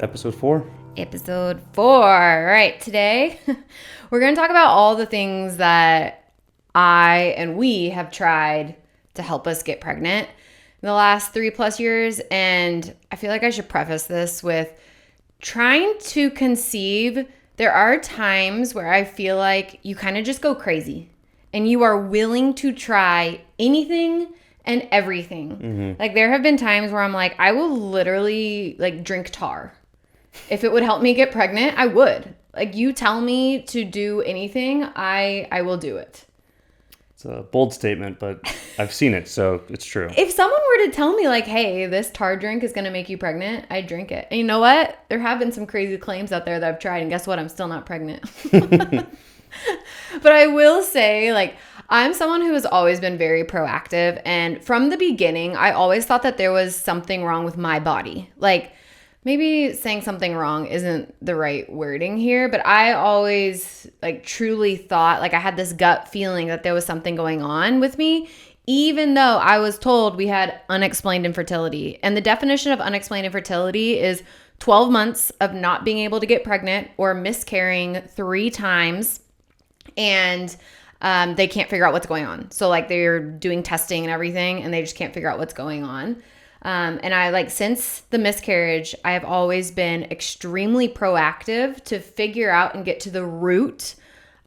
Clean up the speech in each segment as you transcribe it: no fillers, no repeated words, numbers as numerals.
Episode 4. Episode 4. All right, today we're going to talk about all the things that I and we have tried to help us get pregnant in the last 3+ years. And I feel like I should preface this with trying to conceive. There are times where I feel like you kind of just go crazy and you are willing to try anything and everything. Mm-hmm. Like there have been times where I'm like, I will literally like drink tar. If it would help me get pregnant, I would. Like you tell me to do anything, I will do it. It's a bold statement, but I've seen it, so it's true. If someone were to tell me like, hey, this tar drink is going to make you pregnant, I'd drink it. And you know what? There have been some crazy claims out there that I've tried, and guess what? I'm still not pregnant. But I will say, like, I'm someone who has always been very proactive. And from the beginning, I always thought that there was something wrong with my body. Like, maybe saying something wrong isn't the right wording here, but I always like truly thought, like I had this gut feeling that there was something going on with me, even though I was told we had unexplained infertility. And the definition of unexplained infertility is 12 months of not being able to get pregnant or miscarrying 3 times, and they can't figure out what's going on. So like they're doing testing and everything, and they just can't figure out what's going on. And I like, since the miscarriage, I have always been extremely proactive to figure out and get to the root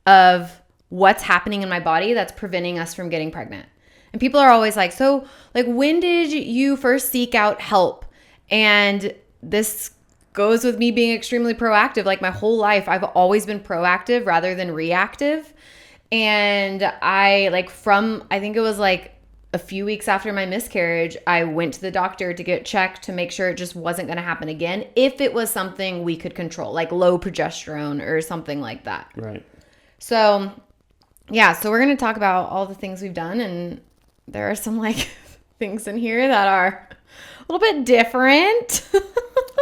of what's happening in my body that's preventing us from getting pregnant. And people are always like, so like, when did you first seek out help? And this goes with me being extremely proactive. Like my whole life, I've always been proactive rather than reactive. And I think it was like a few weeks after my miscarriage, I went to the doctor to get checked to make sure it just wasn't going to happen again if it was something we could control, like low progesterone or something like that. Right. So, yeah, so we're going to talk about all the things we've done, and there are some like things in here that are a little bit different.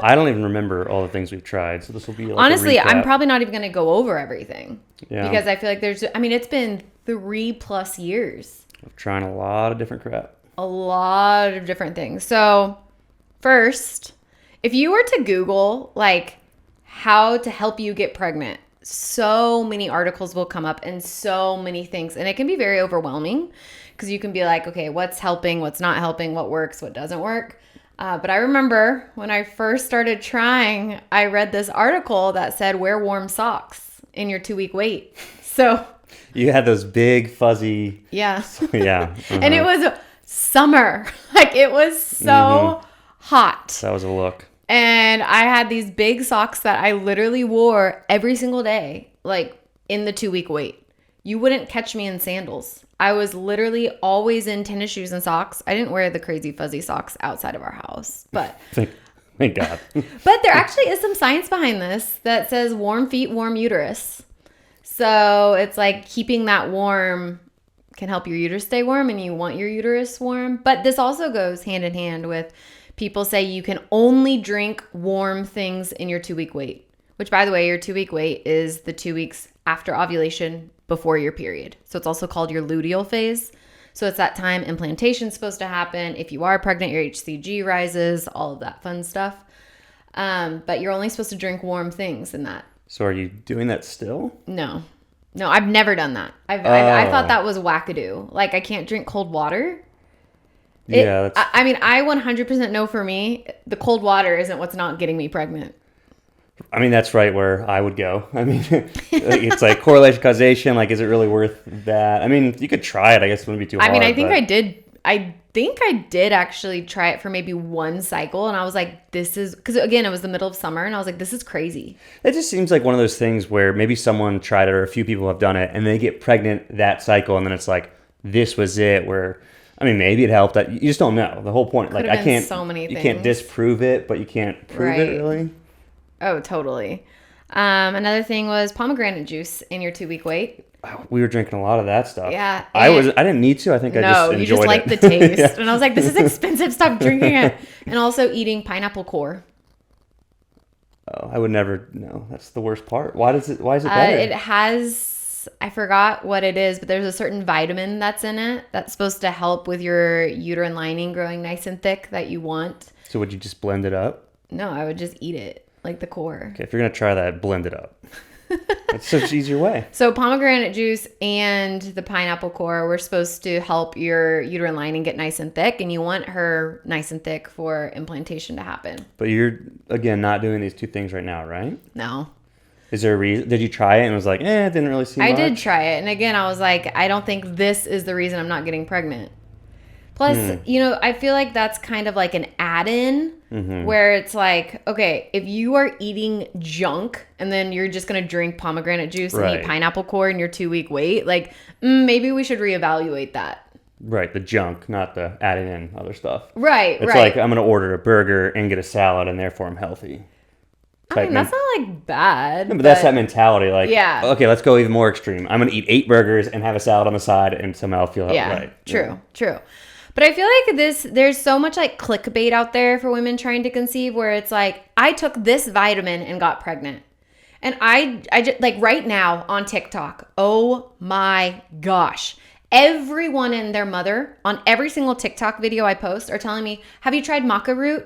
I don't even remember all the things we've tried, so this will be like honestly, a recap. I'm probably not even going to go over everything. Yeah. Because I feel like it's been 3+ years. I'm trying a lot of different crap. A lot of different things. So first, if you were to Google like how to help you get pregnant, so many articles will come up and so many things. And it can be very overwhelming because you can be like, okay, what's helping, what's not helping, what works, what doesn't work. But I remember when I first started trying, I read this article that said wear warm socks in your 2-week wait. So you had those big fuzzy. Yeah. Yeah. Uh-huh. And it was summer. Like it was so hot. That was a look. And I had these big socks that I literally wore every single day, like in the 2-week wait. You wouldn't catch me in sandals. I was literally always in tennis shoes and socks. I didn't wear the crazy fuzzy socks outside of our house, but thank God. But there actually is some science behind this that says warm feet, warm uterus. So it's like keeping that warm can help your uterus stay warm, and you want your uterus warm. But this also goes hand in hand with people say you can only drink warm things in your 2-week wait, which by the way, your 2-week wait is the 2 weeks after ovulation before your period. So it's also called your luteal phase. So it's that time implantation's supposed to happen. If you are pregnant, your HCG rises, all of that fun stuff. But you're only supposed to drink warm things in that. So are you doing that still? No, I've never done that. I thought that was wackadoo. Like I can't drink cold water. Yeah. I mean, I 100% know for me, the cold water isn't what's not getting me pregnant. I mean, that's right where I would go. I mean, it's like correlation, causation. Like, is it really worth that? I mean, you could try it. I guess it wouldn't be too hard. I mean, I think I did actually try it for maybe 1 cycle. And I was like, this is, because again, it was the middle of summer. And I was like, this is crazy. It just seems like one of those things where maybe someone tried it or a few people have done it and they get pregnant that cycle. And then it's like, this was it where, I mean, maybe it helped. You just don't know. The whole point. Like, I can't, so many things. You can't disprove it, but you can't prove it really. Oh, totally. Another thing was pomegranate juice in your 2-week wait. We were drinking a lot of that stuff. Yeah. I didn't need to. I think I just enjoyed it. No, you just liked the taste. Yeah. And I was like, this is expensive. Stop drinking it. And also eating pineapple core. Oh, I would never. No, that's the worst part. Why is it better? It has, I forgot what it is, but there's a certain vitamin that's in it that's supposed to help with your uterine lining growing nice and thick that you want. So would you just blend it up? No, I would just eat it. like the core. Okay, if you're gonna try that, blend it up. That's such an easier way. So pomegranate juice and the pineapple core were supposed to help your uterine lining get nice and thick, and you want her nice and thick for implantation to happen. But you're, again, not doing these two things right now, right? No. Is there a reason? Did you try it and was like, it didn't really seem I much? did try it. And again, I was like, I don't think this is the reason I'm not getting pregnant. Plus, I feel like that's kind of like an add-in where it's like, okay, if you are eating junk and then you're just going to drink pomegranate juice and eat pineapple core in your 2-week wait, like maybe we should reevaluate that. Right, the junk, not the adding in other stuff. Right, It's like I'm going to order a burger and get a salad and therefore I'm healthy. I mean, that's not like bad. No, but that's that mentality. Like, yeah. Okay, let's go even more extreme. I'm going to eat 8 burgers and have a salad on the side and somehow feel right. True. But I feel like there's so much like clickbait out there for women trying to conceive where it's like, I took this vitamin and got pregnant. And I just like right now on TikTok, oh my gosh, everyone and their mother on every single TikTok video I post are telling me, have you tried maca root?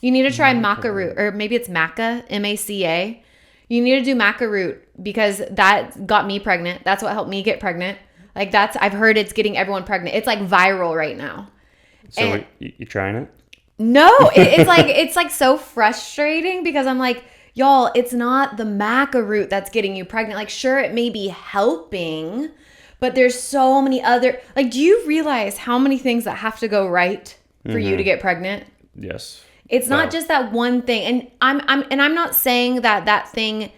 You need to try maca root, or maybe it's maca, M-A-C-A. You need to do maca root because that got me pregnant. That's what helped me get pregnant. Like I've heard it's getting everyone pregnant. It's like viral right now. So you trying it? No, it's like so frustrating because I'm like, y'all, it's not the maca root that's getting you pregnant. Like, sure, it may be helping, but there's so many other, like, do you realize how many things that have to go right for you to get pregnant? Yes. It's not just that one thing. And I'm not saying that thing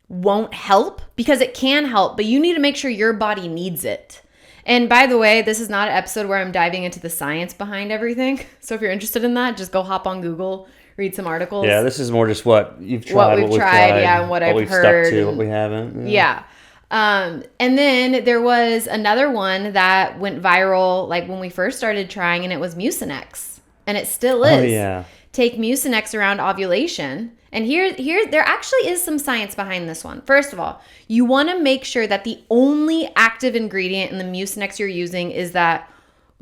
won't help because it can help, but you need to make sure your body needs it. And by the way, this is not an episode where I'm diving into the science behind everything. So if you're interested in that, just go hop on Google, read some articles. Yeah, this is more just what you've tried, what we've tried, yeah, and what I've heard. Stuck to, what we haven't. Yeah. And then there was another one that went viral like when we first started trying, and it was Mucinex. And it still is. Oh, yeah. Take Mucinex around ovulation. And here there actually is some science behind this one. First of all, you want to make sure that the only active ingredient in the Mucinex you're using is that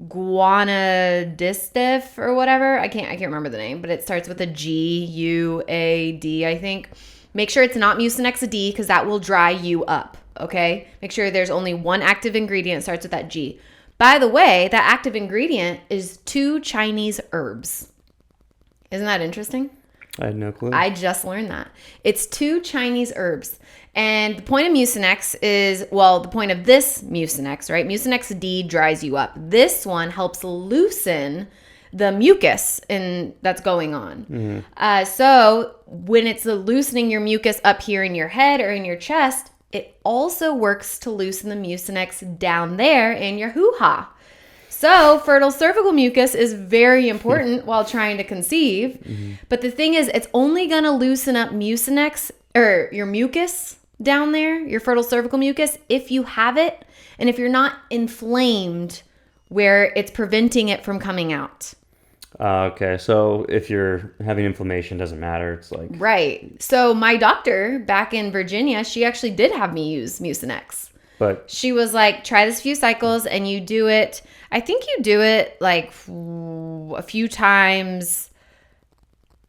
guanidistif or whatever. I can't remember the name, but it starts with a G-U-A-D, I think. Make sure it's not Mucinex D because that will dry you up, okay? Make sure there's only one active ingredient that starts with that G. By the way, that active ingredient is 2 Chinese herbs. Isn't that interesting? I had no clue. I just learned that. It's 2 Chinese herbs. And the point of Mucinex is, well, the point of this Mucinex, right? Mucinex D dries you up. This one helps loosen the mucus that's going on. So when it's loosening your mucus up here in your head or in your chest, it also works to loosen the Mucinex down there in your hoo-ha. So fertile cervical mucus is very important while trying to conceive. But the thing is, it's only going to loosen up Mucinex or your mucus down there, your fertile cervical mucus, if you have it and if you're not inflamed where it's preventing it from coming out. Okay, so if you're having inflammation, doesn't matter. It's like... Right. So my doctor back in Virginia, she actually did have me use Mucinex. But she was like, try this few cycles and you do it. I think you do it like a few times.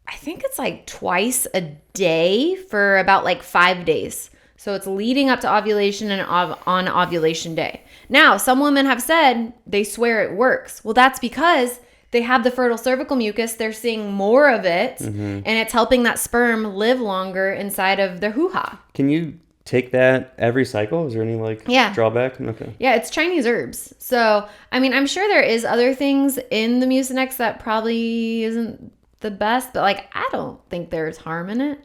I think it's like twice a day for about like 5 days. So it's leading up to ovulation and on ovulation day. Now, some women have said they swear it works. Well, that's because they have the fertile cervical mucus. They're seeing more of it and it's helping that sperm live longer inside of their hoo-ha. Can you take that every cycle? Is there any drawback? Okay. Yeah, it's Chinese herbs. So, I mean, I'm sure there is other things in the Mucinex that probably isn't the best, but like, I don't think there's harm in it.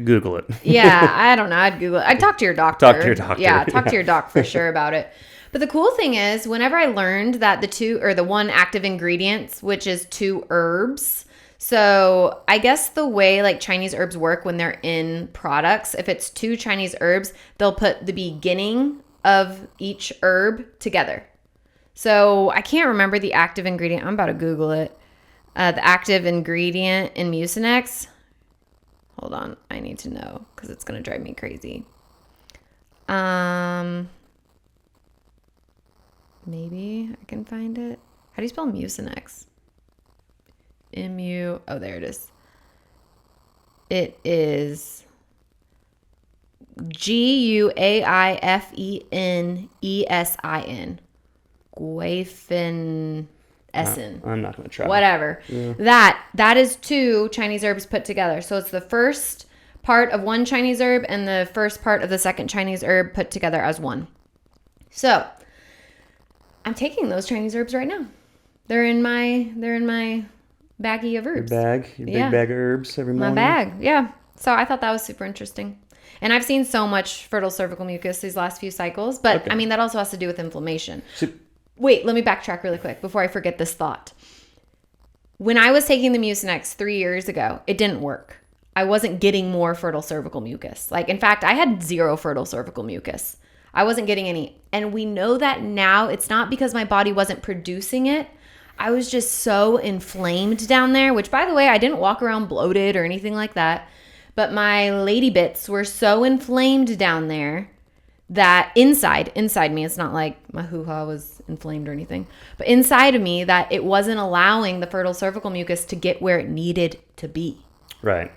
Google it. Yeah, I don't know. I'd Google it. I'd talk to your doctor. Talk to your doctor. Yeah, talk to your doc for sure about it. But the cool thing is, whenever I learned that the one active ingredients, which is 2 herbs. So I guess the way like Chinese herbs work when they're in products, if it's 2 Chinese herbs, they'll put the beginning of each herb together. So I can't remember the active ingredient. I'm about to Google it. The active ingredient in Mucinex. Hold on. I need to know because it's going to drive me crazy. Maybe I can find it. How do you spell Mucinex? Oh, there it is. It is Guaifenesin. Guaifen. I'm not going to try. Whatever. Yeah. That is 2 Chinese herbs put together. So it's the first part of one Chinese herb and the first part of the second Chinese herb put together as one. So I'm taking those Chinese herbs right now. They're in my baggie of herbs. Your big bag of herbs every morning. My bag, yeah. So I thought that was super interesting. And I've seen so much fertile cervical mucus these last few cycles, but I mean, that also has to do with inflammation. Wait, let me backtrack really quick before I forget this thought. When I was taking the Mucinex 3 years ago, it didn't work. I wasn't getting more fertile cervical mucus. Like, in fact, I had 0 fertile cervical mucus. I wasn't getting any. And we know that now. It's not because my body wasn't producing it. I was just so inflamed down there, which, by the way, I didn't walk around bloated or anything like that. But my lady bits were so inflamed down there that inside me, it's not like my hoo-ha was inflamed or anything, but inside of me, that it wasn't allowing the fertile cervical mucus to get where it needed to be. Right.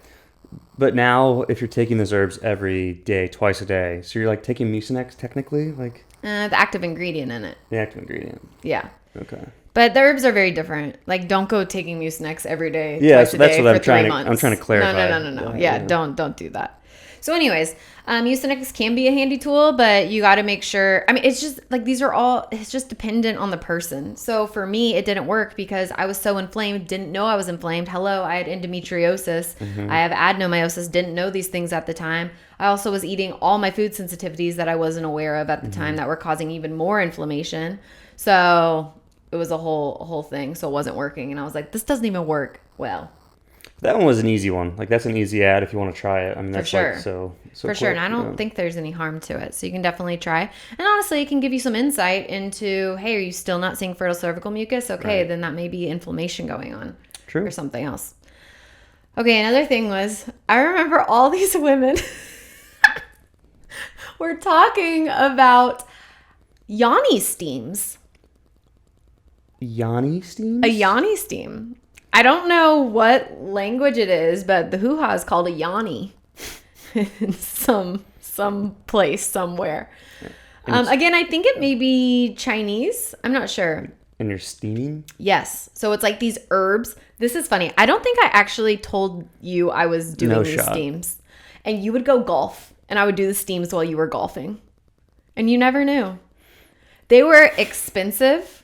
But now, if you're taking those herbs every day, twice a day, so you're like taking Mucinex technically? Like the active ingredient in it. The active ingredient. Yeah. Okay. But the herbs are very different. Like, don't go taking Mucinex every day. Yeah, so that's what I'm trying to. I'm trying to clarify. No. Yeah, don't do that. So, anyways, Mucinex can be a handy tool, but you got to make sure. I mean, it's just like it's just dependent on the person. So for me, it didn't work because I was so inflamed, didn't know I was inflamed. Hello, I had endometriosis. I have adenomyosis, didn't know these things at the time. I also was eating all my food sensitivities that I wasn't aware of at the time that were causing even more inflammation. So it was a whole thing. So it wasn't working. And I was like, this doesn't even work well. That one was an easy one. Like, that's an easy ad if you want to try it. I mean, that's for sure. Like so for quick, sure. And I don't think there's any harm to it. So you can definitely try. And honestly, it can give you some insight into, hey, are you still not seeing fertile cervical mucus? Okay, then that may be inflammation going on. True. Or something else. Okay, another thing was, I remember all these women were talking about yoni steams. Yoni steams? A yoni steam. I don't know what language it is, but the hoo-ha is called a yoni in some place somewhere. Again, I think it may be Chinese. I'm not sure. And you're steaming? Yes. So it's like these herbs. This is funny. I don't think I actually told you I was doing these steams. And you would go golf, and I would do the steams while you were golfing. And you never knew. They were expensive.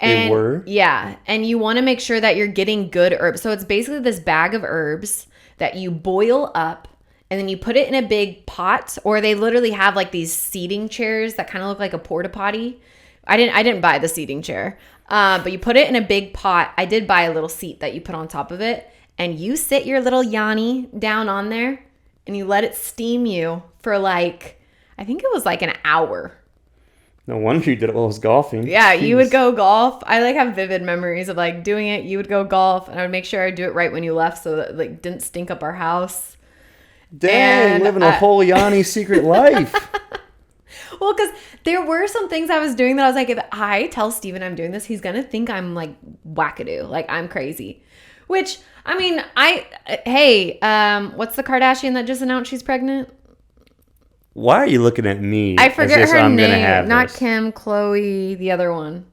And, they were? Yeah. And you want to make sure that you're getting good herbs. So it's basically this bag of herbs that you boil up and then you put it in a big pot, or they literally have like these seating chairs that kind of look like a porta potty. I didn't buy the seating chair, but you put it in a big pot. I did buy a little seat that you put on top of it, and you sit your little yoni down on there and you let it steam you for like, I think it was like an hour. No wonder you did it while I was golfing. Yeah, Jeez. You would go golf. I like have vivid memories of like doing it. You would go golf, and I would make sure I do it right when you left, so that like didn't stink up our house. Dang, living a whole Yanni secret life. Well, because there were some things I was doing that I was like, if I tell Stephen I'm doing this, he's gonna think I'm like wackadoo, like I'm crazy. Which I mean, what's the Kardashian that just announced she's pregnant? Why are you looking at me? I forget her name. Not Kim, Chloe, the other one.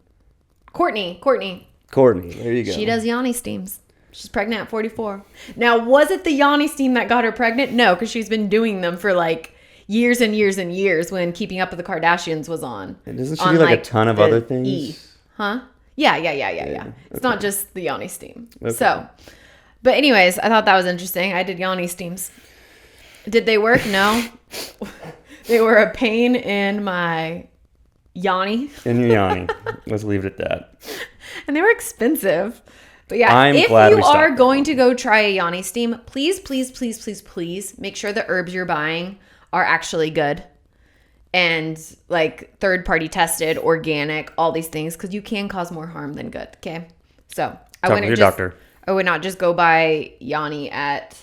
Courtney. There you go. She does yoni steams. She's pregnant at 44. Now, was it the yoni steam that got her pregnant? No, because she's been doing them for like years and years and years when Keeping Up with the Kardashians was on. And doesn't she do like a ton of other things? Huh? Yeah. It's not just the yoni steam. Okay. So, but anyways, I thought that was interesting. I did yoni steams. Did they work? No. They were a pain in my yoni. In your yoni. Let's leave it at that. And they were expensive. But yeah, if you are going to go try a yoni steam, please make sure the herbs you're buying are actually good and like third-party tested, organic, all these things, because you can cause more harm than good. Okay, so I would not just go buy yoni at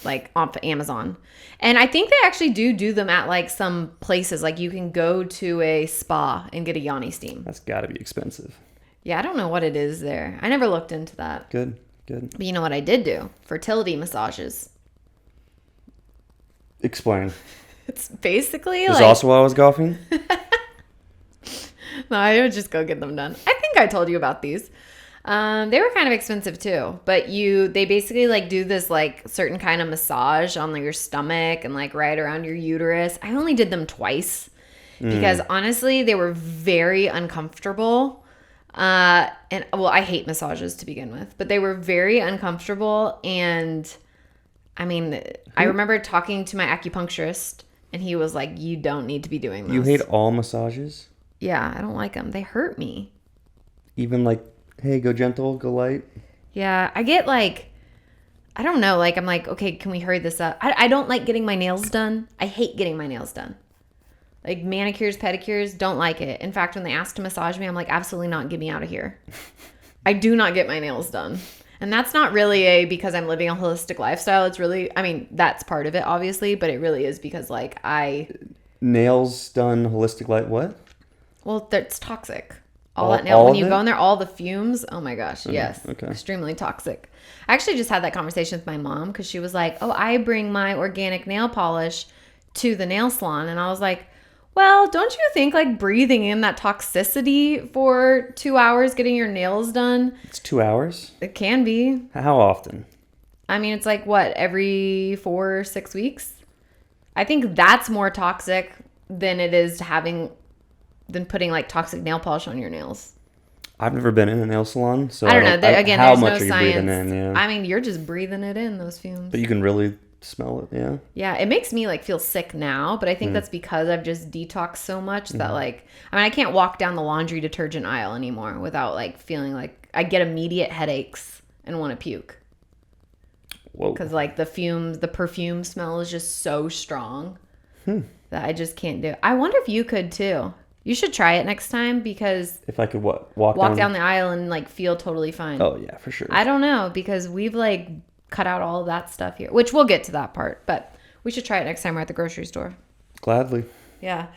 like off Amazon. And I think they actually do them at like some places. Like you can go to a spa and get a yoni steam. That's got to be expensive. Yeah, I don't know what it is there. I never looked into that. Good. But you know what I did do? Fertility massages. Explain. It's basically This like... also while I was golfing? No, I would just go get them done. I think I told you about these. They were kind of expensive too, but they basically like do this like certain kind of massage on like your stomach and like right around your uterus. I only did them twice because honestly, they were very uncomfortable. And well, I hate massages to begin with, but they were very uncomfortable. And I mean, I remember talking to my acupuncturist and he was like, you don't need to be doing this. You hate all massages? Yeah, I don't like them. They hurt me. Even like, hey, go gentle, go light? Yeah, I get like, I don't know. Like, I'm like, okay, can we hurry this up? I don't like getting my nails done. I hate getting my nails done. Like manicures, pedicures, don't like it. In fact, when they ask to massage me, I'm like, absolutely not. Get me out of here. I do not get my nails done. And that's not really because I'm living a holistic lifestyle. It's really, I mean, that's part of it, obviously, but it really is because like Nails done holistic light, what? Well, it's toxic. All When of you it? go in there, all the fumes, oh my gosh, yes. Okay. Extremely toxic. I actually just had that conversation with my mom because she was like, oh, I bring my organic nail polish to the nail salon. And I was like, well, don't you think like breathing in that toxicity for 2 hours getting your nails done? It's 2 hours? It can be. How often? I mean, it's like what, every 4 or 6 weeks? I think that's more toxic than it is than putting like toxic nail polish on your nails. I've never been in a nail salon, so I don't know. Again, how there's much no are you science. breathing in? Yeah. I mean, you're just breathing it in, those fumes. But you can really smell it, yeah. Yeah, it makes me like feel sick now, but I think that's because I've just detoxed so much that like, I mean, I can't walk down the laundry detergent aisle anymore without like feeling like I get immediate headaches and want to puke. Whoa. Because like the perfume smell is just so strong that I just can't do it. I wonder if you could too. You should try it next time because If I could walk down the aisle and like feel totally fine. Oh yeah, for sure. I don't know because we've like cut out all of that stuff here, which we'll get to that part, but we should try it next time we're at the grocery store. Gladly. Yeah.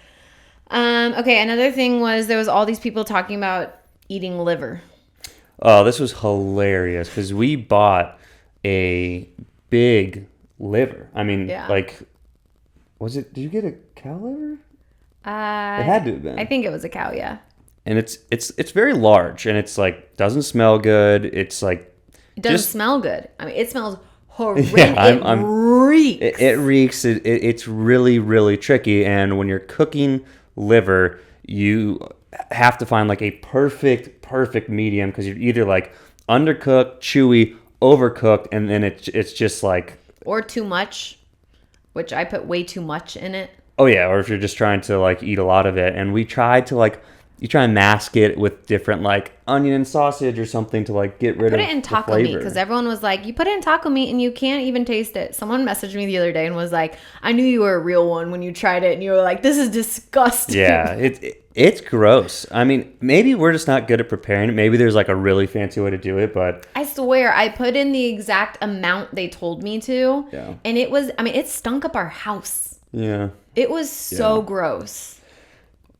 Okay, another thing was there was all these people talking about eating liver. Oh, this was hilarious because we bought a big liver. I mean, Yeah. like, did you get a cow liver? It had to have been. I think it was a cow, yeah. And it's very large and it's like, doesn't smell good. It's like, It doesn't just- smell good. I mean, it smells horrendous. Yeah, it reeks. It reeks. It's really, really tricky. And when you're cooking liver, you have to find like a perfect medium because you're either like undercooked, chewy, overcooked, and then it's just like... Or too much, which I put way too much in it. Oh yeah, or if you're just trying to like eat a lot of it. And we tried to like... You try and mask it with different like onion and sausage or something to like get rid of the flavor. Put it in taco meat because everyone was like, you put it in taco meat and you can't even taste it. Someone messaged me the other day and was like, I knew you were a real one when you tried it and you were like, this is disgusting. Yeah, it's gross. I mean, maybe we're just not good at preparing it. Maybe there's like a really fancy way to do it, but... I swear, I put in the exact amount they told me to. Yeah. And it was, I mean, it stunk up our house. Yeah. It was so gross.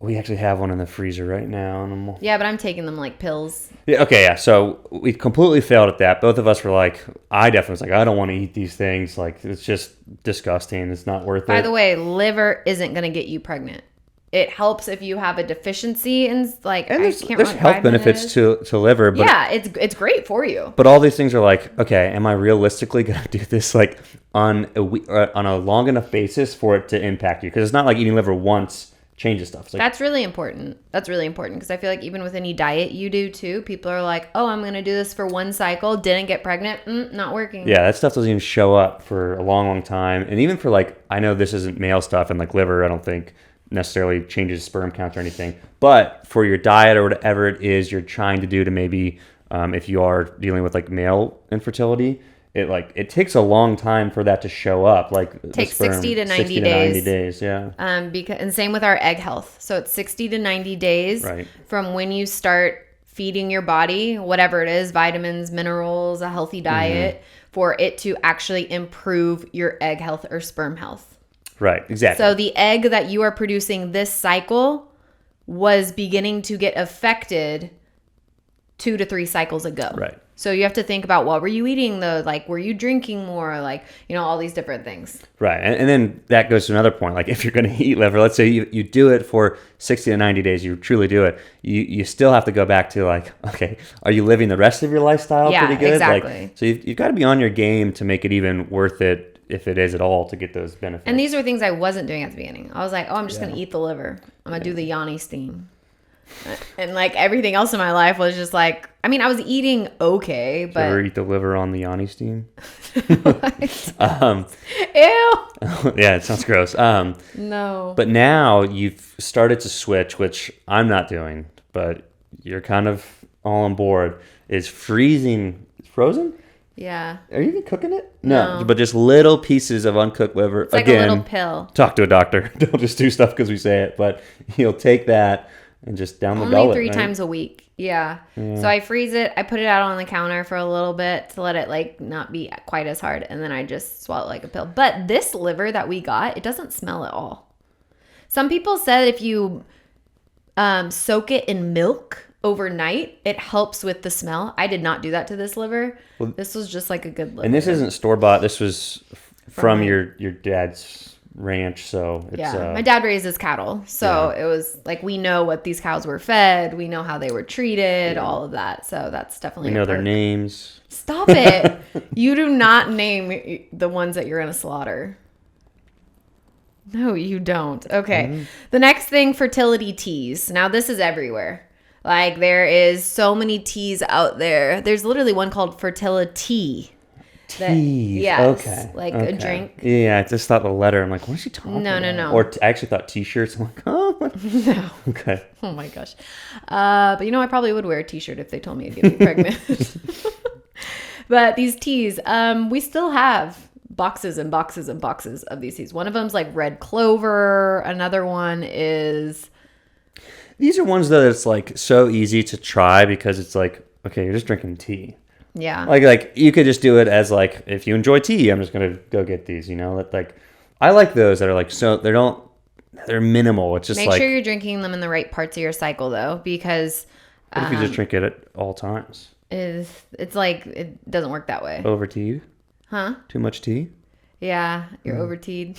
We actually have one in the freezer right now. And Yeah, but I'm taking them like pills. Yeah, okay, yeah. So we completely failed at that. Both of us were like, I definitely was like, I don't want to eat these things. Like, it's just disgusting. It's not worth it. By the way, liver isn't going to get you pregnant. It helps if you have a deficiency in like, and I can't there's remember health vitamin it benefits is. to liver. But, Yeah, it's great for you. But all these things are like, okay, am I realistically going to do this like on a long enough basis for it to impact you? Because it's not like eating liver once changes stuff. It's like, That's really important. That's really important because I feel like even with any diet you do too, people are like, oh, I'm going to do this for one cycle, didn't get pregnant, not working. yeah, that stuff doesn't even show up for a long time. And even for like, I know this isn't male stuff and like liver, I don't think necessarily changes sperm count or anything. But for your diet or whatever it is you're trying to do to maybe, if you are dealing with like male infertility, it takes a long time for that to show up. Like It takes 60 to 90 days. Yeah. And same with our egg health. So it's 60 to 90 days Right. from when you start feeding your body, whatever it is, vitamins, minerals, a healthy diet, for it to actually improve your egg health or sperm health. Right. Exactly. So the egg that you are producing this cycle was beginning to get affected 2 to 3 cycles ago. Right. So you have to think about what were you eating though? Like, were you drinking more? Like, all these different things. Right. And then that goes to another point. Like if you're going to eat liver, let's say you do it for 60 to 90 days, you truly do it. You still have to go back to like, okay, are you living the rest of your lifestyle pretty good? Exactly. Like, so you've got to be on your game to make it even worth it, if it is at all, to get those benefits. And these are things I wasn't doing at the beginning. I was like, I'm just going to eat the liver. I'm going to do the Yanni steam. And like everything else in my life was just like, I was eating okay, but... Did you ever eat the liver on the Yanni steam? Ew. Yeah, it sounds gross. No. But now you've started to switch, which I'm not doing, but you're kind of all on board, is frozen? Yeah. Are you even cooking it? No. But just little pieces of uncooked liver. It's like a little pill. Talk to a doctor. Don't just do stuff because we say it, but you'll take that and just down the gullet. Only 3 times a week. Yeah. So I freeze it. I put it out on the counter for a little bit to let it like not be quite as hard. And then I just swallow it like a pill. But this liver that we got, it doesn't smell at all. Some people said if you soak it in milk overnight, it helps with the smell. I did not do that to this liver. Well, this was just like a good liver. And this isn't store-bought. This was from your dad's ranch, so it's my dad raises cattle, so it was like we know what these cows were fed, we know how they were treated, all of that, so that's definitely we know their names. Stop it. You do not name the ones that you're gonna slaughter. No, you don't. Okay. The next thing, fertility teas. Now this is everywhere. Like there is so many teas out there. There's literally one called fertility. Tea. Yes. Okay. Like a drink. Yeah, I just thought the letter. I'm like, what is she talking about? No. Or I actually thought t-shirts. I'm like, oh. What? No. Okay. Oh my gosh. But I probably would wear a t-shirt if they told me I'd get pregnant. But these teas, we still have boxes and boxes and boxes of these teas. One of them's like red clover. Another one is... These are ones that it's like so easy to try because it's like, okay, you're just drinking tea. Yeah. Like you could just do it as like, if you enjoy tea, I'm just going to go get these, that like, I like those that are like, so they're minimal. It's just Make sure you're drinking them in the right parts of your cycle though, because what if you just drink it at all times? It's like, it doesn't work that way. Over tea? Huh? Too much tea? Yeah. You're over teed.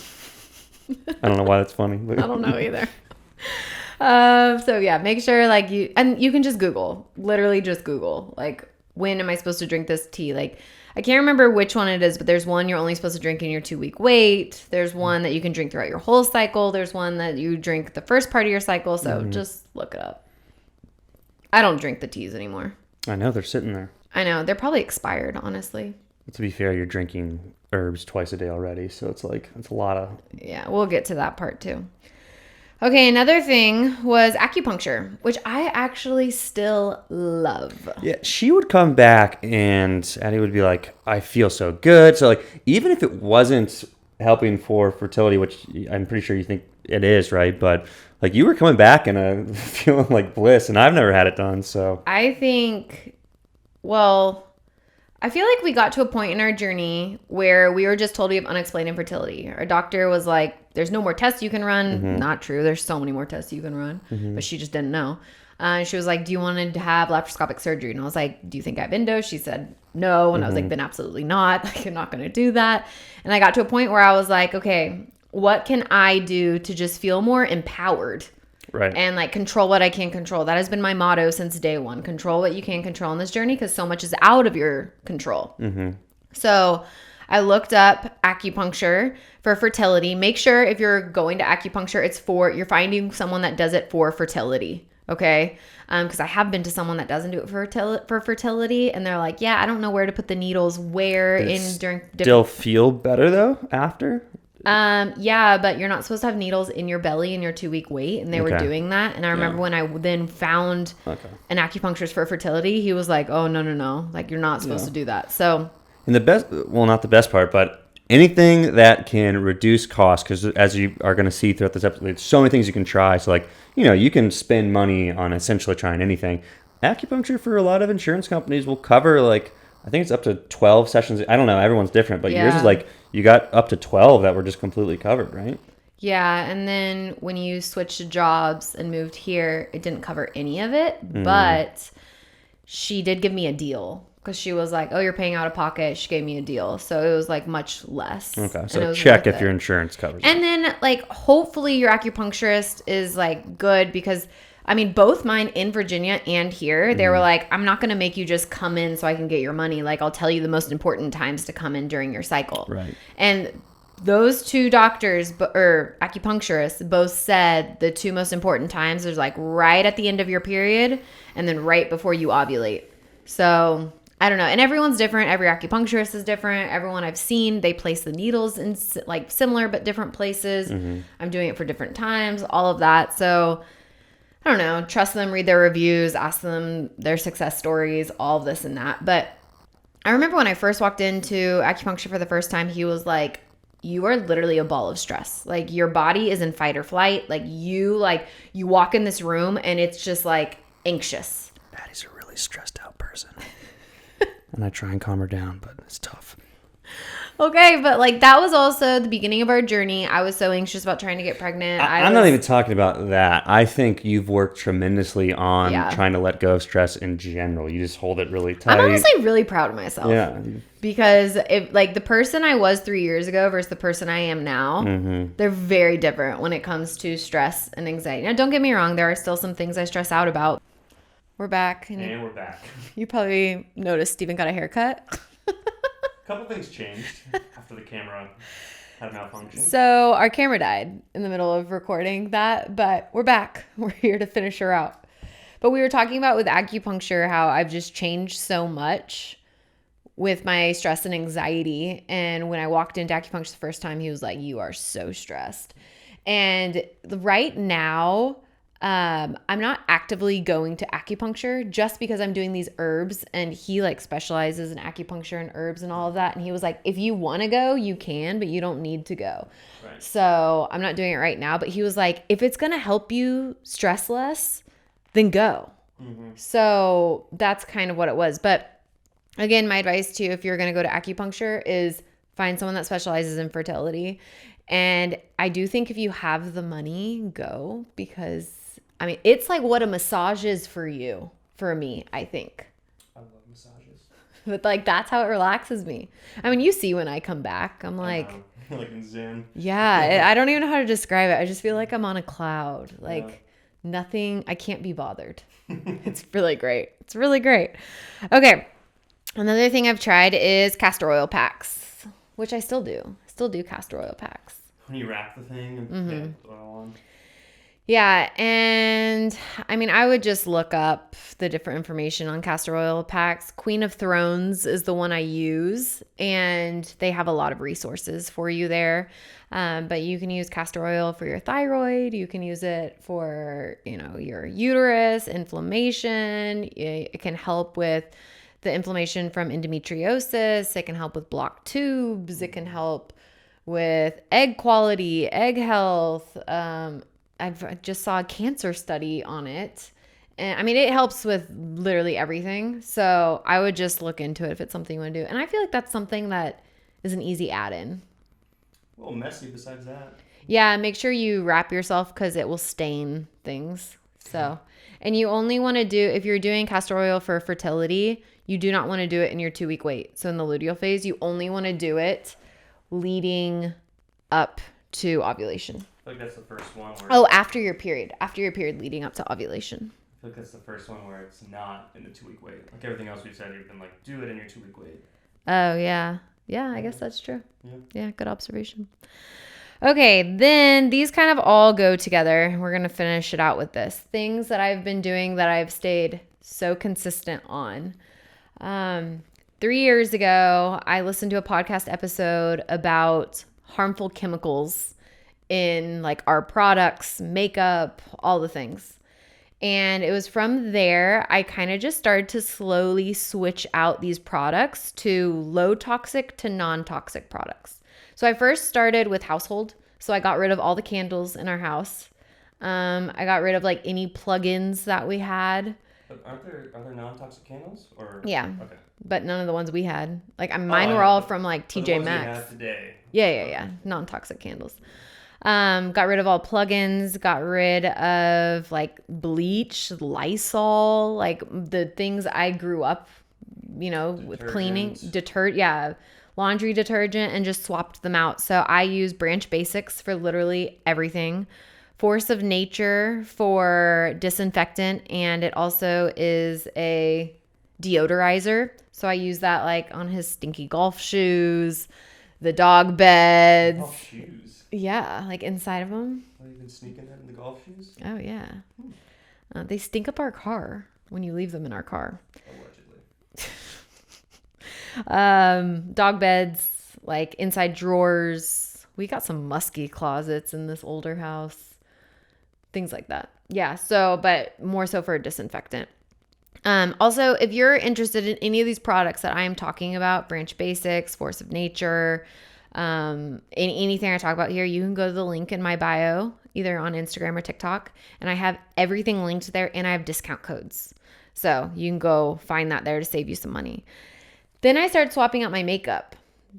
I don't know why that's funny. But... I don't know either. So yeah, make sure like you can just literally just Google, like, when am I supposed to drink this tea? Like, I can't remember which one it is, but there's one you're only supposed to drink in your 2-week wait. There's one that you can drink throughout your whole cycle. There's one that you drink the first part of your cycle. So just look it up. I don't drink the teas anymore. I know, they're sitting there. I know. They're probably expired, honestly. To be fair, you're drinking herbs twice a day already. So it's like, it's a lot of... Yeah, we'll get to that part too. Okay, another thing was acupuncture, which I actually still love. Yeah, she would come back and Addie would be like, I feel so good. So like, even if it wasn't helping for fertility, which I'm pretty sure you think it is, right? But like you were coming back and feeling like bliss, and I've never had it done, so. I think, I feel like we got to a point in our journey where we were just told we have unexplained infertility. Our doctor was like, there's no more tests you can run. Not true. There's so many more tests you can run. But she just didn't know. She was like, do you want to have laparoscopic surgery? And I was like, do you think I have endo? She said, no. And I was like, then absolutely not. Like, I'm not going to do that. And I got to a point where I was like, okay, what can I do to just feel more empowered? Right. And like control what I can control. That has been my motto since day one. Control what you can control in this journey because so much is out of your control. So I looked up acupuncture for fertility. Make sure if you're going to acupuncture, you're finding someone that does it for fertility. Okay. Because I have been to someone that doesn't do it for fertility, and they're like, yeah, I don't know where to put the needles during still feel better though after? Yeah, but you're not supposed to have needles in your belly in your 2-week wait, and they were doing that. And I remember when I then found an acupuncturist for fertility, he was like, oh, no, like you're not supposed to do that. So, and not the best part, but anything that can reduce cost, because as you are going to see throughout this episode, there's so many things you can try. So like, you can spend money on essentially trying anything. Acupuncture for a lot of insurance companies will cover like, I think it's up to 12 sessions. I don't know. Everyone's different, but yours is like, you got up to 12 that were just completely covered, right? Yeah. And then when you switched to jobs and moved here, it didn't cover any of it, but she did give me a deal because she was like, oh, you're paying out of pocket. She gave me a deal. So it was like much less. Okay. And it So was check worth if it. your insurance covers And it. then like hopefully your acupuncturist is like good because I mean both mine in Virginia and here they were like, I'm not going to make you just come in so I can get your money. Like I'll tell you the most important times to come in during your cycle. Right. And those two doctors or acupuncturists both said the two most important times is like right at the end of your period and then right before you ovulate. So I don't know. And everyone's different. Every acupuncturist is different. Everyone I've seen, they place the needles in like similar but different places. I'm doing it for different times, all of that. So I don't know. Trust them, read their reviews, ask them their success stories, all of this and that. But I remember when I first walked into acupuncture for the first time, he was like, you are literally a ball of stress. Like your body is in fight or flight. Like you walk in this room and it's just like anxious. Patty's a really stressed out person. And I try and calm her down, but it's tough. Okay, but like that was also the beginning of our journey. I was so anxious about trying to get pregnant. I'm not even talking about that. I think you've worked tremendously on trying to let go of stress in general. You just hold it really tight. I'm honestly really proud of myself. Yeah. Because if like the person I was 3 years ago versus the person I am now, they're very different when it comes to stress and anxiety. Now, don't get me wrong. There are still some things I stress out about. We're back. And we're back. You probably noticed Stephen got a haircut. A couple things changed after the camera had a malfunction. So our camera died in the middle of recording that, but we're back. We're here to finish her out. But we were talking about with acupuncture how I've just changed so much with my stress and anxiety. And when I walked into acupuncture the first time, he was like, you are so stressed. And right now, I'm not actively going to acupuncture just because I'm doing these herbs, and he like specializes in acupuncture and herbs and all of that. And he was like, if you want to go, you can, but you don't need to go. Right. So I'm not doing it right now, but he was like, if it's going to help you stress less, then go. So that's kind of what it was. But again, my advice to you, if you're going to go to acupuncture, is find someone that specializes in fertility. And I do think if you have the money, go, because I mean, it's like what a massage is for you, for me, I think. I love massages. But like, that's how it relaxes me. I mean, you see when I come back, I'm like, like in Zen. Yeah, I don't even know how to describe it. I just feel like I'm on a cloud. Like nothing, I can't be bothered. It's really great. It's really great. Okay. Another thing I've tried is castor oil packs, which I still do. Still do castor oil packs. When you wrap the thing and put oil on. Yeah, and I mean, I would just look up the different information on castor oil packs. Queen of Thrones is the one I use, and they have a lot of resources for you there. But you can use castor oil for your thyroid. You can use it for, your uterus, inflammation. It can help with the inflammation from endometriosis. It can help with blocked tubes. It can help with egg quality, egg health. I just saw a cancer study on it. And I mean, it helps with literally everything. So I would just look into it if it's something you want to do. And I feel like that's something that is an easy add-in. A little messy besides that. Yeah, make sure you wrap yourself because it will stain things. So, and you only want to do, if you're doing castor oil for fertility, you do not want to do it in your 2-week wait. So in the luteal phase, you only want to do it leading up to ovulation. I feel like that's the first one where... after your period leading up to ovulation. I feel like that's the first one where it's not in the 2-week wait. Like everything else we've said, you've been like, do it in your 2-week wait. Oh, yeah. Yeah, I guess that's true. Yeah, good observation. Okay, then these kind of all go together. We're going to finish it out with this. Things that I've been doing that I've stayed so consistent on. 3 years ago, I listened to a podcast episode about harmful chemicals in like our products, makeup, all the things. And it was from there, I kind of just started to slowly switch out these products to low toxic to non-toxic products. So I first started with household. So I got rid of all the candles in our house. I got rid of like any plugins that we had. But are there non-toxic candles? Or yeah. Okay. But none of the ones we had. Like mine were all from like TJ Maxx. Have today. Yeah. Non-toxic candles. Got rid of all plugins, got rid of like bleach, Lysol, like the things I grew up, with cleaning, laundry detergent, and just swapped them out. So I use Branch Basics for literally everything. Force of Nature for disinfectant, and it also is a deodorizer. So I use that like on his stinky golf shoes, the dog beds. Golf shoes. Yeah, like inside of them. Oh, you've been sneaking that in the golf shoes? Oh, yeah. They stink up our car when you leave them in our car. Allegedly. Dog beds, like inside drawers. We got some musky closets in this older house. Things like that. Yeah, but more so for a disinfectant. Also, if you're interested in any of these products that I am talking about, Branch Basics, Force of Nature, anything I talk about here, you can go to the link in my bio, either on Instagram or TikTok, and I have everything linked there, and I have discount codes. So you can go find that there to save you some money. Then I started swapping out my makeup.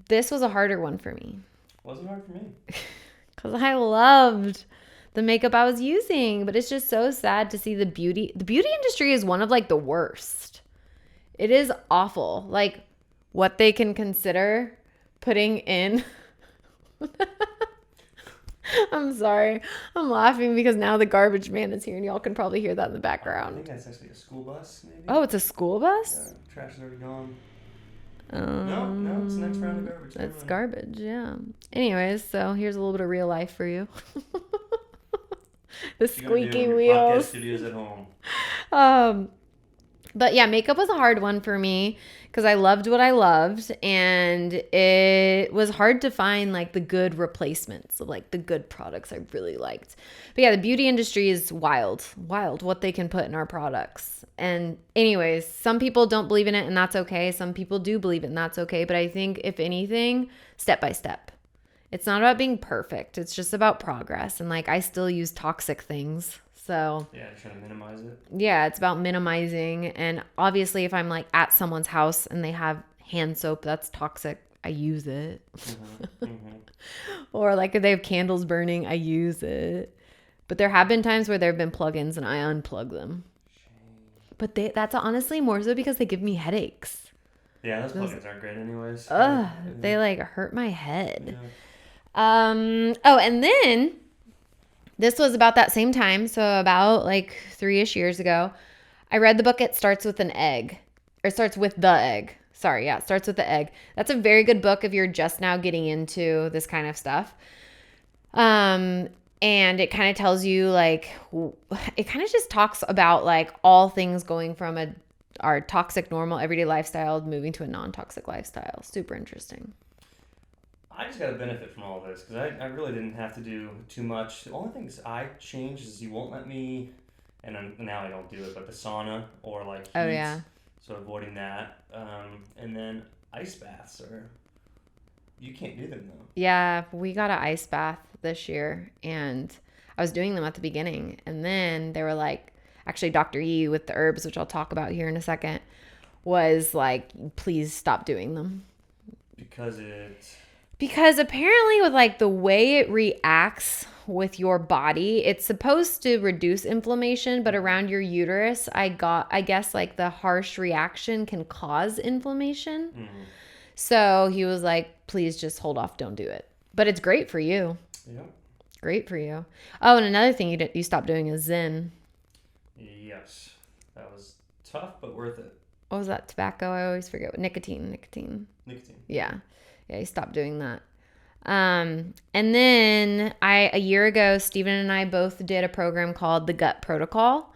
This was a harder one for me. Wasn't hard for me. Because I loved the makeup I was using, but it's just so sad to see the beauty industry is one of like the worst. It is awful. Like what they can consider putting in. I'm sorry. I'm laughing because now the garbage man is here and y'all can probably hear that in the I background. think that's actually a school bus, maybe. Oh, it's a school bus? Yeah, trash is already gone. No, it's the next round of garbage. It's garbage, yeah. Anyways, so here's a little bit of real life for you. The squeaky wheels. Podcast studios at home. But yeah, makeup was a hard one for me because I loved what I loved, and it was hard to find like the good replacements of like the good products I really liked. But yeah, the beauty industry is wild what they can put in our products. And anyways, some people don't believe in it, and that's okay. Some people do believe it, and that's okay. But I think if anything, step by step. It's not about being perfect. It's just about progress. And like I still use toxic things. So yeah, trying to minimize it. Yeah, it's about minimizing. And obviously if I'm like at someone's house and they have hand soap that's toxic, I use it. Or like if they have candles burning, I use it. But there have been times where there have been plugins and I unplug them. Shame. But that's honestly more so because they give me headaches. Yeah, those plugins aren't great anyways. They like hurt my head. Yeah. And then this was about that same time, so about like 3-ish years ago, I read the book It Starts With an Egg. Or it starts with the egg. Sorry, yeah, it starts with the egg. That's a very good book if you're just now getting into this kind of stuff. And it kind of tells you like, it kind of just talks about like all things going from our toxic, normal, everyday lifestyle moving to a non-toxic lifestyle. Super interesting. I just got to benefit from all of this because I really didn't have to do too much. The only things I changed is you won't let me, and now I don't do it, but the sauna or like heat, oh yeah, so avoiding that. And then ice baths you can't do them though. Yeah, we got an ice bath this year, and I was doing them at the beginning, and then they were like, actually Dr. E with the herbs, which I'll talk about here in a second, was like, please stop doing them. Because apparently with like the way it reacts with your body, it's supposed to reduce inflammation, but around your uterus, I guess like the harsh reaction can cause inflammation. Mm-hmm. So he was like, please just hold off. Don't do it. But it's great for you. Yeah. Great for you. Oh, and another thing you stopped doing is Zen. Yes. That was tough, but worth it. What was that? Tobacco? I always forget. Nicotine. Yeah. Yeah, he stopped doing that. And then a year ago, Stephen and I both did a program called the Gut Protocol.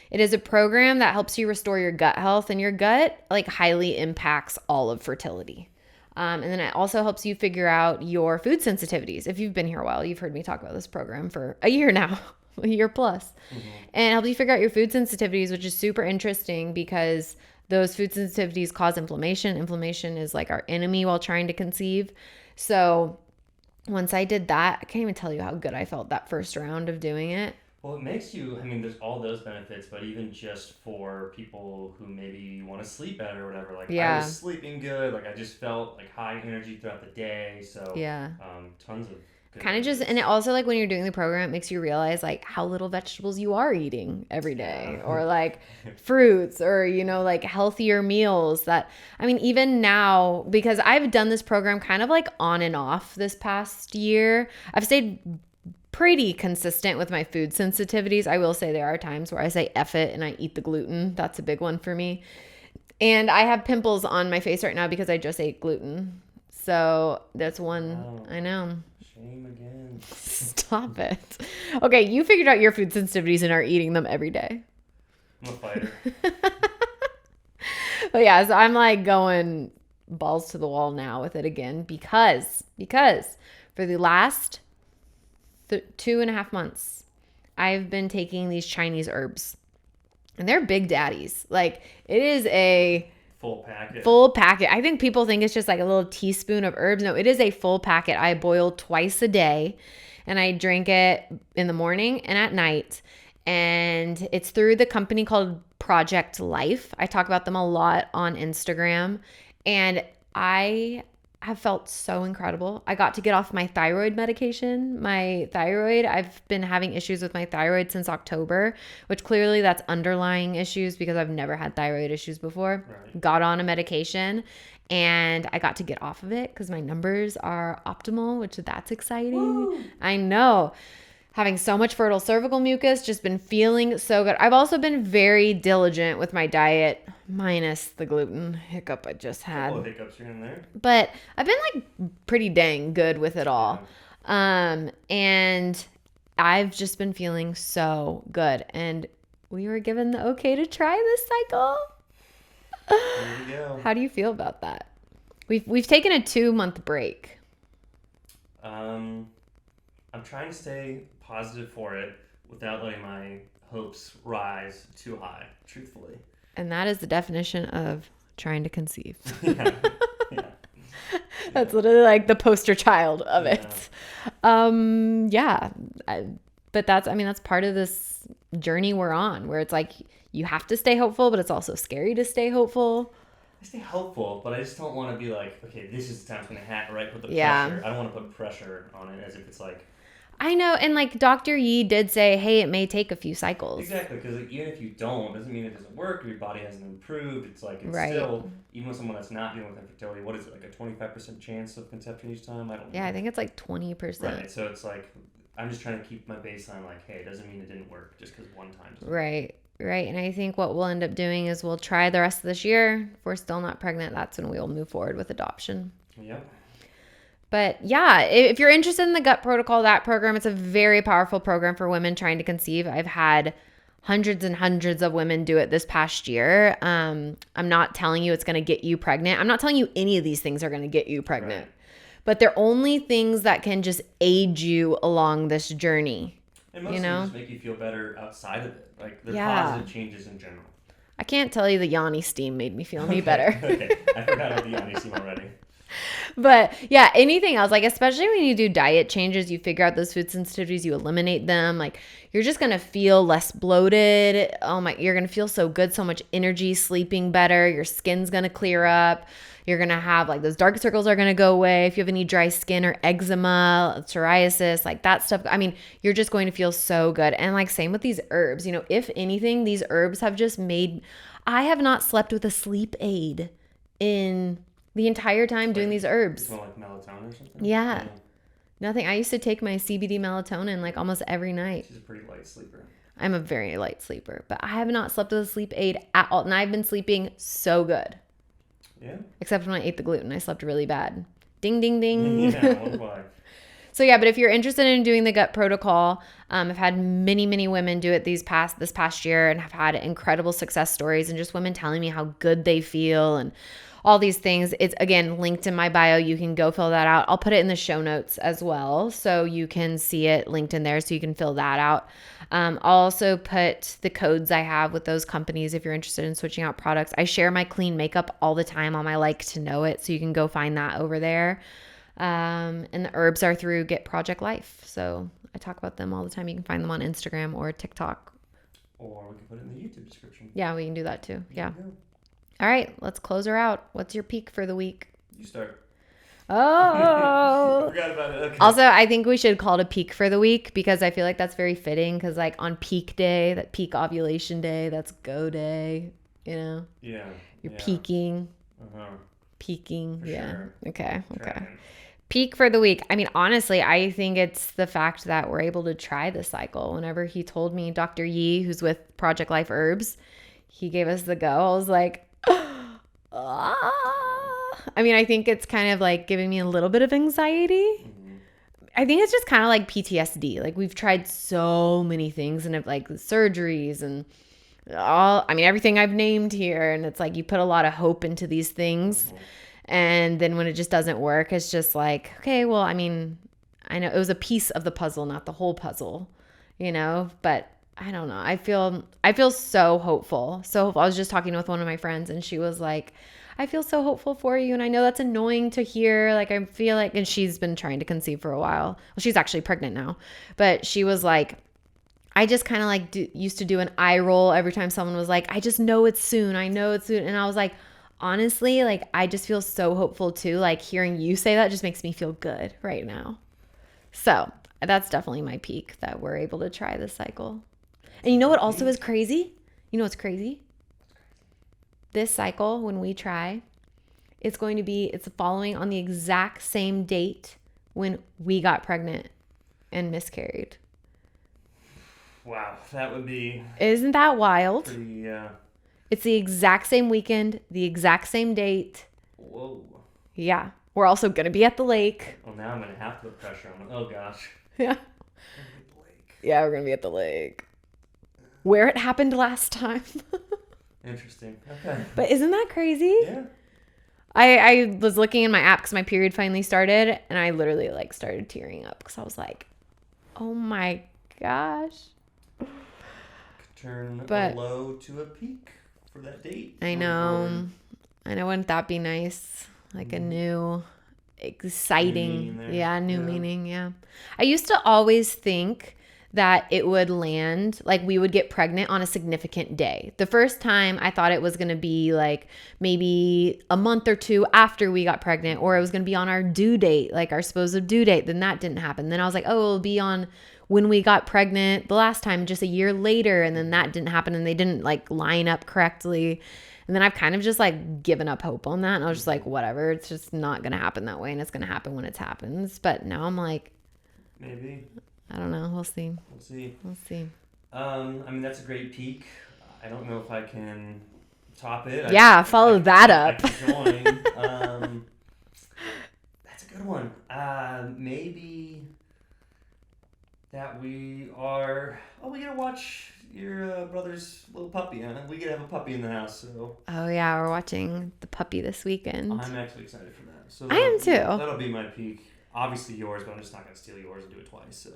It is a program that helps you restore your gut health, and your gut like highly impacts all of fertility. And then it also helps you figure out your food sensitivities. If you've been here a while, you've heard me talk about this program for a year now, a year plus. Mm-hmm. And it helps you figure out your food sensitivities, which is super interesting because those food sensitivities cause inflammation. Inflammation is like our enemy while trying to conceive. So once I did that, I can't even tell you how good I felt that first round of doing it. Well, it makes you, there's all those benefits, but even just for people who maybe want to sleep better or whatever, like I was sleeping good, like I just felt like high energy throughout the day. So yeah, tons of kind of just, and it also like when you're doing the program, it makes you realize like how little vegetables you are eating every day, or like fruits, or like healthier meals. That, I mean, even now, because I've done this program kind of like on and off this past year, I've stayed pretty consistent with my food sensitivities. I will say there are times where I say F it and I eat the gluten. That's a big one for me. And I have pimples on my face right now because I just ate gluten. So that's one. Wow. I know. Shame again. Stop it. Okay, you figured out your food sensitivities and are eating them every day. I'm a fighter. But yeah, so I'm like going balls to the wall now with it again because for the last 2.5 months, I've been taking these Chinese herbs. And they're big daddies. Like, it is a full packet. Full packet. I think people think it's just like a little teaspoon of herbs. No, it is a full packet. I boil twice a day, and I drink it in the morning and at night. And it's through the company called Project Life. I talk about them a lot on Instagram. And I have felt so incredible. I got to get off my thyroid medication. My thyroid, I've been having issues with my thyroid since October, which clearly that's underlying issues because I've never had thyroid issues before. Right. Got on a medication and I got to get off of it because my numbers are optimal, which that's exciting. Woo! I know. Having so much fertile cervical mucus, just been feeling so good. I've also been very diligent with my diet, minus the gluten hiccup I just had. Hiccups here and there. But I've been like pretty dang good with it all. Yeah. And I've just been feeling so good. And we were given the okay to try this cycle. There you go. How do you feel about that? We've taken a 2-month break. I'm trying to stay positive for it without letting my hopes rise too high, truthfully. And that is the definition of trying to conceive. Yeah. That's literally like the poster child of it. But that's part of this journey we're on, where it's like you have to stay hopeful, but it's also scary to stay hopeful. I stay hopeful, but I just don't want to be like, okay, this is the time it's going to happen, right? Put the pressure. I don't want to put pressure on it as if it's like... I know, and like Dr. Yi did say, hey, it may take a few cycles. Exactly, because like, even if you don't, it doesn't mean it doesn't work, or your body hasn't improved. It's like, it's right. Still, even with someone that's not dealing with infertility, what is it, like a 25% chance of conception each time? I don't know. Yeah, I think it's like 20%. Right, so it's like, I'm just trying to keep my baseline like, hey, it doesn't mean it didn't work just because one time doesn't work. Right. And I think what we'll end up doing is we'll try the rest of this year. If we're still not pregnant, that's when we'll move forward with adoption. Yep. But yeah, if you're interested in the Gut Protocol, that program, it's a very powerful program for women trying to conceive. I've had hundreds and hundreds of women do it this past year. I'm not telling you it's going to get you pregnant. I'm not telling you any of these things are going to get you pregnant. Right. But they're only things that can just aid you along this journey. And most of them just make you feel better outside of it. Like, they're positive changes in general. I can't tell you the Yanni steam made me feel any better. Okay, I forgot about the Yanni steam already. But yeah, anything else, like especially when you do diet changes, you figure out those food sensitivities, you eliminate them, like you're just going to feel less bloated. You're going to feel so good, so much energy, sleeping better. Your skin's going to clear up. You're going to have like those dark circles are going to go away. If you have any dry skin or eczema, psoriasis, like that stuff, I mean, you're just going to feel so good. And like same with these herbs, if anything, these herbs have just I have not slept with a sleep aid in the entire time doing these herbs. Like melatonin or something? Yeah. Nothing. I used to take my CBD melatonin like almost every night. She's a pretty light sleeper. I'm a very light sleeper, but I have not slept with a sleep aid at all. And I've been sleeping so good. Yeah. Except when I ate the gluten, I slept really bad. Ding, ding, ding. Yeah, why? So yeah, but if you're interested in doing the Gut Protocol, I've had many, many women do it this past year and have had incredible success stories and just women telling me how good they feel and all these things. It's, again, linked in my bio. You can go fill that out. I'll put it in the show notes as well, so you can see it linked in there, so you can fill that out. I'll also put the codes I have with those companies if you're interested in switching out products. I share my clean makeup all the time on my Like to Know It, so you can go find that over there. And the herbs are through Get Project Life, so I talk about them all the time. You can find them on Instagram or TikTok. Or we can put it in the YouTube description. Yeah, we can do that too. Yeah. All right, let's close her out. What's your peak for the week? You start. Oh. Forgot about it. Okay. Also, I think we should call it a peak for the week because I feel like that's very fitting because, like, on peak day, that peak ovulation day, that's go day, you know? Yeah. You're yeah. peaking. Uh-huh. Peaking. For yeah. sure. Okay. Tracking. Peak for the week. I mean, honestly, I think it's the fact that we're able to try the cycle. Whenever he told me, Dr. Yee, who's with Project Life Herbs, he gave us the go. I was like, I mean, I think it's kind of like giving me a little bit of anxiety. Mm-hmm. I think it's just kind of like PTSD. Like we've tried so many things and like surgeries and everything I've named here. And it's like you put a lot of hope into these things. Mm-hmm. And then when it just doesn't work, it's just like, okay, well, I mean, I know it was a piece of the puzzle, not the whole puzzle, but I don't know. I feel so hopeful. So hopeful. I was just talking with one of my friends and she was like, I feel so hopeful for you. And I know that's annoying to hear. Like, I feel like, and she's been trying to conceive for a while. Well, she's actually pregnant now, but she was like, I just kind of like used to do an eye roll every time someone was like, I just know it's soon. I know it's soon. And I was like, honestly, like, I just feel so hopeful too. Like hearing you say that just makes me feel good right now. So that's definitely my peak that we're able to try this cycle. And you know what also is crazy? You know what's crazy? This cycle, when we try, it's following on the exact same date when we got pregnant and miscarried. Wow, that would be... Isn't that wild? Pretty, It's the exact same weekend, the exact same date. Whoa. Yeah. We're also going to be at the lake. Well, now I'm going to have to put pressure on. Oh, gosh. Yeah. Yeah, we're going to be at the lake. Where it happened last time. Interesting. Okay. But isn't that crazy? Yeah. I was looking in my app because my period finally started, and I literally like started tearing up because I was like, oh my gosh. Could turn But a low to a peak for that date. I know. Wouldn't that be nice? Like a new, exciting, new meaning. Yeah. I used to always think that it would land, like we would get pregnant on a significant day. The first time I thought it was going to be like maybe a month or two after we got pregnant, or it was going to be on our due date, like our supposed due date. Then that didn't happen. Then I was like, oh, it'll be on when we got pregnant the last time, just a year later. And then that didn't happen and they didn't like line up correctly. And then I've kind of just like given up hope on that. And I was just like, whatever, it's just not going to happen that way. And it's going to happen when it happens. But now I'm like, maybe. I don't know. We'll see. We'll see. I mean, that's a great peak. I don't know if I can top it. Yeah, follow that up. I can join. That's a good one. Maybe that we are... Oh, we gotta watch your brother's little puppy, huh? We gotta have a puppy in the house, so... Oh, yeah, we're watching the puppy this weekend. I'm actually excited for that. So I am too. That'll be my peak. Obviously yours, but I'm just not going to steal yours and do it twice. So,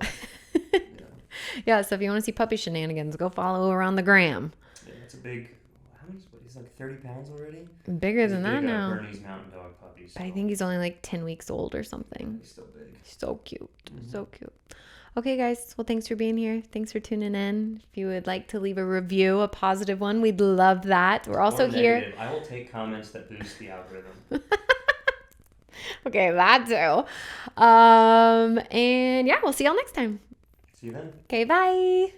Yeah, so if you want to see puppy shenanigans, go follow around the gram. Yeah, it's a big... How much? He's like 30 pounds already? Bigger than that now. Bernese Mountain Dog puppy. So. But I think he's only like 10 weeks old or something. He's still big. So cute. Mm-hmm. So cute. Okay, guys. Well, thanks for being here. Thanks for tuning in. If you would like to leave a review, a positive one, we'd love that. We're also here. I will take comments that boost the algorithm. Okay, that too. And yeah, we'll see y'all next time. See you then. Okay, bye.